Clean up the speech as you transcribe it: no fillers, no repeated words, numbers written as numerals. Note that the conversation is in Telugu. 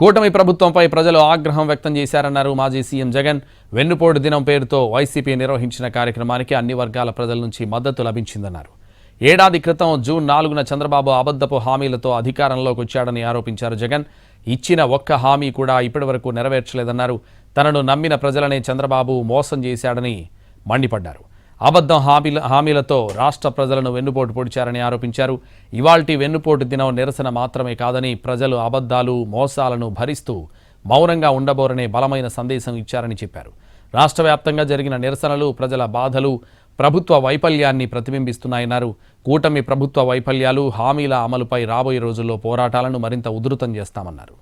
కూటమి ప్రభుత్వంపై ప్రజలు ఆగ్రహం వ్యక్తం చేశారన్నారు మాజీ సీఎం జగన్. వెన్నుపోటు దినం పేరుతో వైసీపీ నిర్వహించిన కార్యక్రమానికి అన్ని వర్గాల ప్రజల నుంచి మద్దతు లభించిందన్నారు. ఏడాది క్రితం జూన్ 4న చంద్రబాబు అబద్ధపు హామీలతో అధికారంలోకి వచ్చాడని ఆరోపించారు జగన్. ఇచ్చిన ఒక్క హామీ కూడా ఇప్పటివరకు నెరవేర్చలేదన్నారు. తనను నమ్మిన ప్రజలనే చంద్రబాబు మోసం చేశాడని మండిపడ్డారు. అబద్ధం హామీలతో రాష్ట్ర ప్రజలను వెన్నుపోటు పొడిచారని ఆరోపించారు. ఇవాల్టి వెన్నుపోటు దినం నిరసన మాత్రమే కాదని ప్రజలు అబద్ధాలు మోసాలను భరిస్తూ మౌనంగా ఉండబోరనే బలమైన సందేశం ఇచ్చారని చెప్పారు. రాష్ట్ర వ్యాప్తంగా జరిగిన నిరసనలు ప్రజల బాధలు ప్రభుత్వ వైఫల్యాన్ని ప్రతిబింబిస్తున్నాయన్నారు. కూటమి ప్రభుత్వ వైఫల్యాలు హామీల అమలుపై రాబోయే రోజుల్లో పోరాటాలను మరింత ఉధృతం చేస్తామన్నారు.